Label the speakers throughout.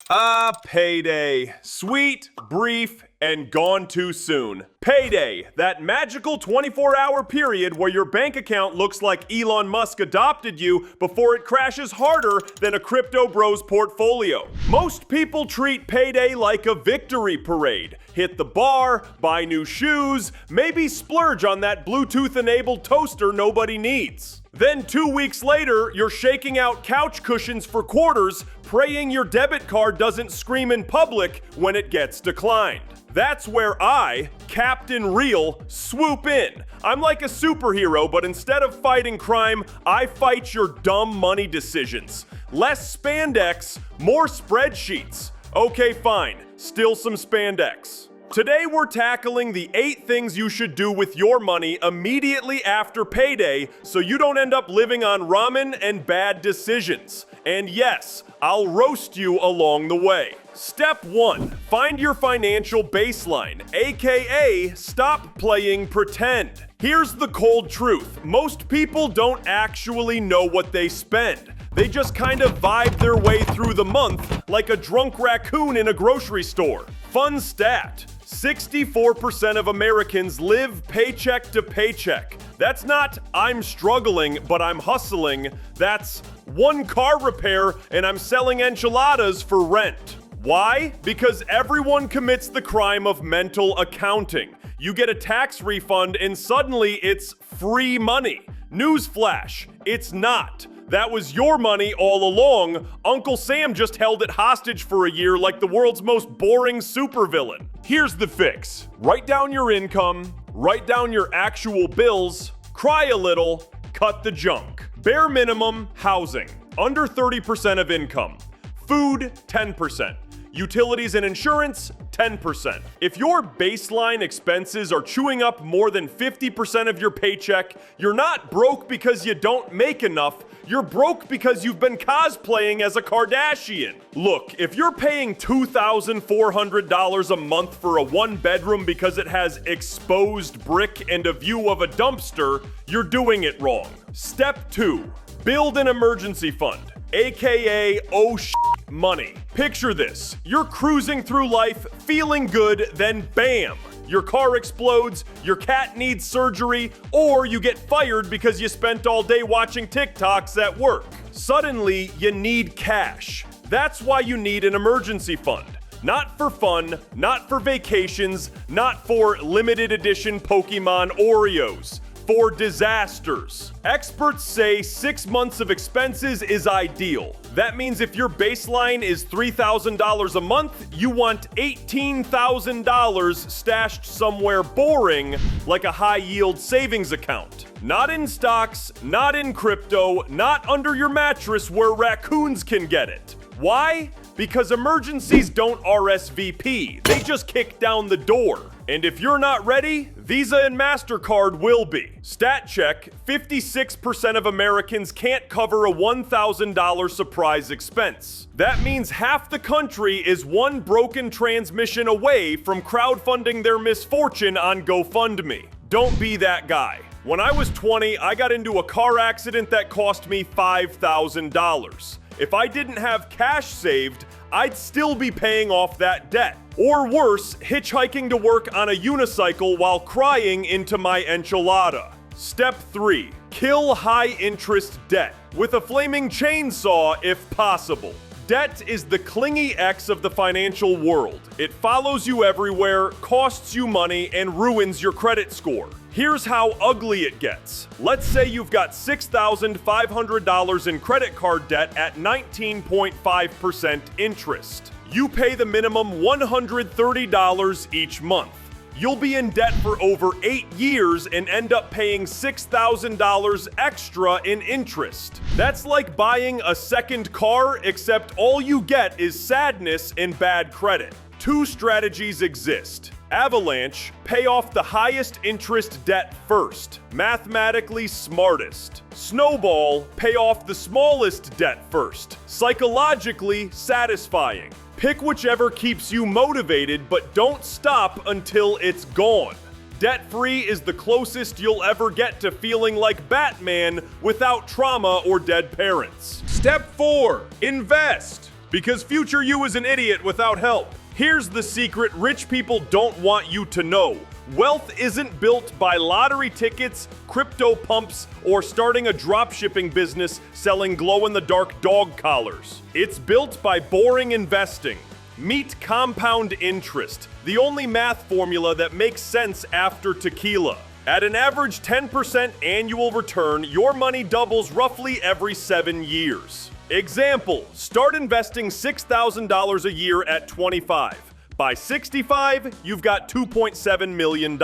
Speaker 1: Payday. Sweet, brief, and gone too soon. Payday, that magical 24-hour period where your bank account looks like Elon Musk adopted you before it crashes harder than a crypto bro's portfolio. Most people treat payday like a victory parade. Hit the bar, buy new shoes, maybe splurge on that Bluetooth-enabled toaster nobody needs. Then 2 weeks later, you're shaking out couch cushions for quarters, praying your debit card doesn't scream in public when it gets declined. That's where I, Captain Real, swoop in. I'm like a superhero, but instead of fighting crime, I fight your dumb money decisions. Less spandex, more spreadsheets. Okay, fine, still some spandex. Today we're tackling the 8 things you should do with your money immediately after payday so you don't end up living on ramen and bad decisions. And yes, I'll roast you along the way. Step 1. Find your financial baseline, aka stop playing pretend. Here's the cold truth. Most people don't actually know what they spend. They just kind of vibe their way through the month like a drunk raccoon in a grocery store. Fun stat. 64% of Americans live paycheck to paycheck. That's not I'm struggling, but I'm hustling. That's one car repair and I'm selling enchiladas for rent. Why? Because everyone commits the crime of mental accounting. You get a tax refund and suddenly it's free money. Newsflash, it's not. That was your money all along. Uncle Sam just held it hostage for a year like the world's most boring supervillain. Here's the fix. Write down your income, write down your actual bills, cry a little, cut the junk. Bare minimum, housing, under 30% of income. Food, 10%. Utilities and insurance, 10%. If your baseline expenses are chewing up more than 50% of your paycheck, you're not broke because you don't make enough. You're broke because you've been cosplaying as a Kardashian. Look, if you're paying $2,400 a month for a 1-bedroom because it has exposed brick and a view of a dumpster, you're doing it wrong. Step 2. Build an emergency fund, aka oh shit money. Picture this. You're cruising through life, feeling good, then bam! Your car explodes, your cat needs surgery, or you get fired because you spent all day watching TikToks at work. Suddenly, you need cash. That's why you need an emergency fund. Not for fun, not for vacations, not for limited edition Pokemon Oreos. For disasters. Experts say 6 months of expenses is ideal. That means if your baseline is $3,000 a month, you want $18,000 stashed somewhere boring, like a high-yield savings account. Not in stocks, not in crypto, not under your mattress where raccoons can get it. Why? Because emergencies don't RSVP. They just kick down the door. And if you're not ready, Visa and MasterCard will be. Stat check, 56% of Americans can't cover a $1,000 surprise expense. That means half the country is one broken transmission away from crowdfunding their misfortune on GoFundMe. Don't be that guy. When I was 20, I got into a car accident that cost me $5,000. If I didn't have cash saved, I'd still be paying off that debt. Or worse, hitchhiking to work on a unicycle while crying into my enchilada. Step 3. Kill high-interest debt. With a flaming chainsaw if possible. Debt is the clingy ex of the financial world. It follows you everywhere, costs you money, and ruins your credit score. Here's how ugly it gets. Let's say you've got $6,500 in credit card debt at 19.5% interest. You pay the minimum $130 each month. You'll be in debt for over 8 years and end up paying $6,000 extra in interest. That's like buying a second car, except all you get is sadness and bad credit. 2 strategies exist. Avalanche, pay off the highest interest debt first, mathematically smartest. Snowball, pay off the smallest debt first, psychologically satisfying. Pick whichever keeps you motivated, but don't stop until it's gone. Debt-free is the closest you'll ever get to feeling like Batman without trauma or dead parents. Step 4, invest. Because future you is an idiot without help. Here's the secret rich people don't want you to know. Wealth isn't built by lottery tickets, crypto pumps, or starting a dropshipping business selling glow-in-the-dark dog collars. It's built by boring investing. Meet compound interest, the only math formula that makes sense after tequila. At an average 10% annual return, your money doubles roughly every 7 years. Example, start investing $6,000 a year at 25. By 65, you've got $2.7 million.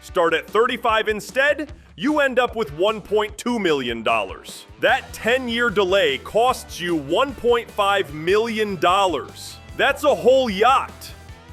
Speaker 1: Start at 35 instead, you end up with $1.2 million. That 10-year delay costs you $1.5 million. That's a whole yacht.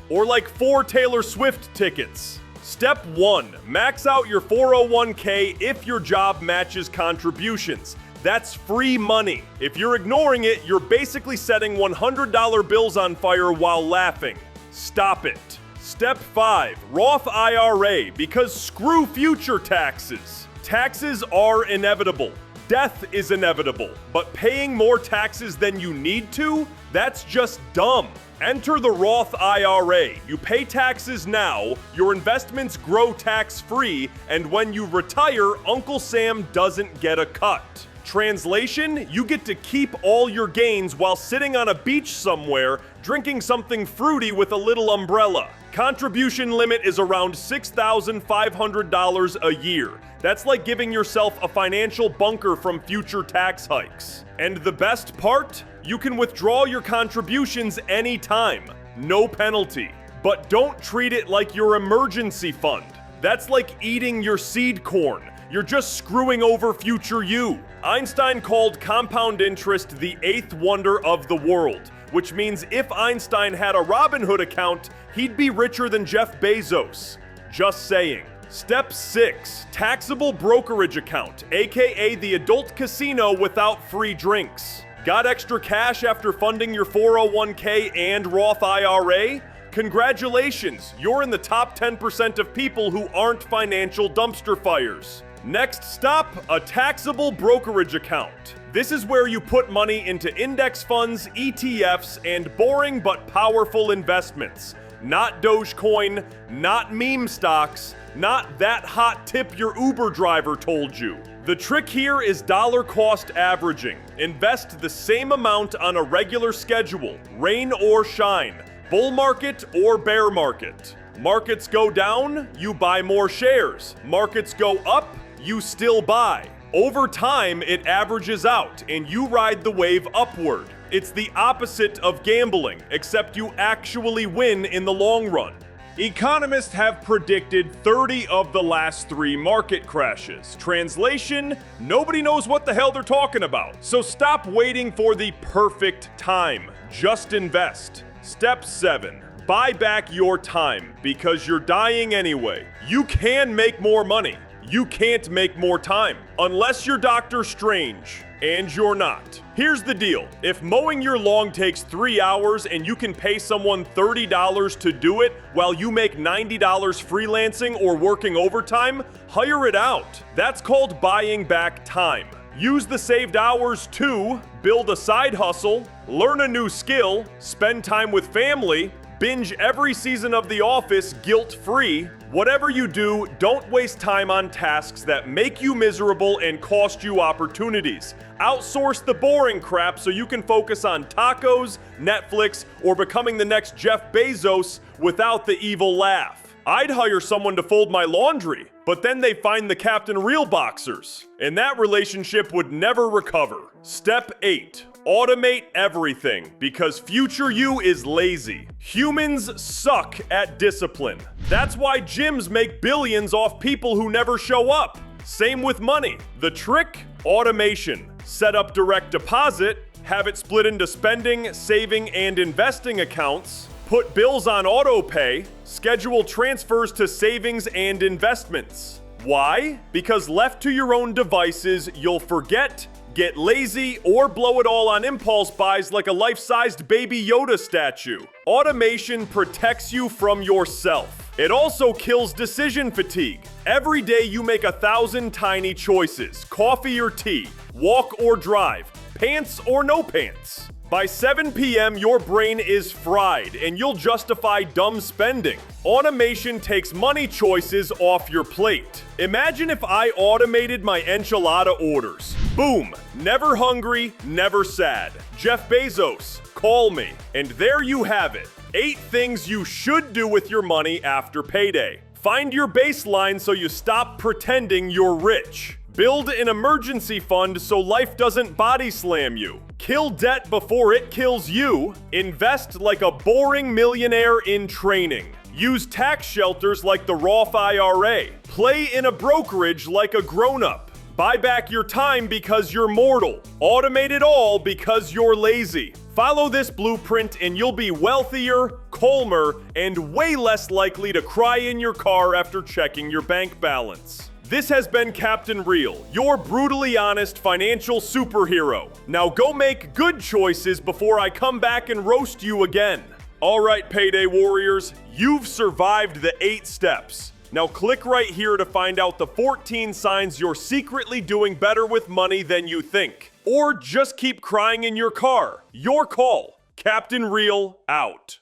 Speaker 1: Or like 4 Taylor Swift tickets. Step 1, max out your 401k if your job matches contributions. That's free money. If you're ignoring it, you're basically setting $100 bills on fire while laughing. Stop it. Step 5, Roth IRA, because screw future taxes. Taxes are inevitable. Death is inevitable. But paying more taxes than you need to? That's just dumb. Enter the Roth IRA. You pay taxes now, your investments grow tax-free, and when you retire, Uncle Sam doesn't get a cut. Translation, you get to keep all your gains while sitting on a beach somewhere, drinking something fruity with a little umbrella. Contribution limit is around $6,500 a year. That's like giving yourself a financial bunker from future tax hikes. And the best part? You can withdraw your contributions anytime. No penalty. But don't treat it like your emergency fund. That's like eating your seed corn. You're just screwing over future you. Einstein called compound interest the 8th wonder of the world, which means if Einstein had a Robinhood account, he'd be richer than Jeff Bezos. Just saying. Step 6, taxable brokerage account, aka the adult casino without free drinks. Got extra cash after funding your 401k and Roth IRA? Congratulations, you're in the top 10% of people who aren't financial dumpster fires. Next stop, a taxable brokerage account. This is where you put money into index funds, ETFs, and boring but powerful investments. Not Dogecoin, not meme stocks, not that hot tip your Uber driver told you. The trick here is dollar cost averaging. Invest the same amount on a regular schedule, rain or shine, bull market or bear market. Markets go down, you buy more shares. Markets go up, you still buy. Over time, it averages out and you ride the wave upward. It's the opposite of gambling, except you actually win in the long run. Economists have predicted 30 of the last 3 market crashes. Translation, nobody knows what the hell they're talking about. So stop waiting for the perfect time. Just invest. Step 7. Buy back your time, because you're dying anyway. You can make more money. You can't make more time, unless you're Doctor Strange, and you're not. Here's the deal. If mowing your lawn takes 3 hours and you can pay someone $30 to do it while you make $90 freelancing or working overtime, hire it out. That's called buying back time. Use the saved hours to build a side hustle, learn a new skill, spend time with family, binge every season of The Office guilt-free. Whatever you do, don't waste time on tasks that make you miserable and cost you opportunities. Outsource the boring crap so you can focus on tacos, Netflix, or becoming the next Jeff Bezos without the evil laugh. I'd hire someone to fold my laundry, but then they find the Captain Real boxers, and that relationship would never recover. Step 8. Automate everything, because future you is lazy. Humans suck at discipline. That's why gyms make billions off people who never show up. Same with money. The trick? Automation. Set up direct deposit, have it split into spending, saving, and investing accounts, put bills on auto pay, schedule transfers to savings and investments. Why? Because left to your own devices, you'll forget, get lazy, or blow it all on impulse buys like a life-sized Baby Yoda statue. Automation protects you from yourself. It also kills decision fatigue. Every day you make 1,000 tiny choices. Coffee or tea, walk or drive, pants or no pants. By 7 p.m., your brain is fried and you'll justify dumb spending. Automation takes money choices off your plate. Imagine if I automated my enchilada orders. Boom! Never hungry, never sad. Jeff Bezos, call me. And there you have it. 8 things you should do with your money after payday. Find your baseline so you stop pretending you're rich. Build an emergency fund so life doesn't body slam you. Kill debt before it kills you. Invest like a boring millionaire in training. Use tax shelters like the Roth IRA. Play in a brokerage like a grown-up. Buy back your time because you're mortal. Automate it all because you're lazy. Follow this blueprint and you'll be wealthier, calmer, and way less likely to cry in your car after checking your bank balance. This has been Captain Real, your brutally honest financial superhero. Now go make good choices before I come back and roast you again. Alright, Payday Warriors, you've survived the 8 steps. Now click right here to find out the 14 signs you're secretly doing better with money than you think. Or just keep crying in your car. Your call. Captain Real, out.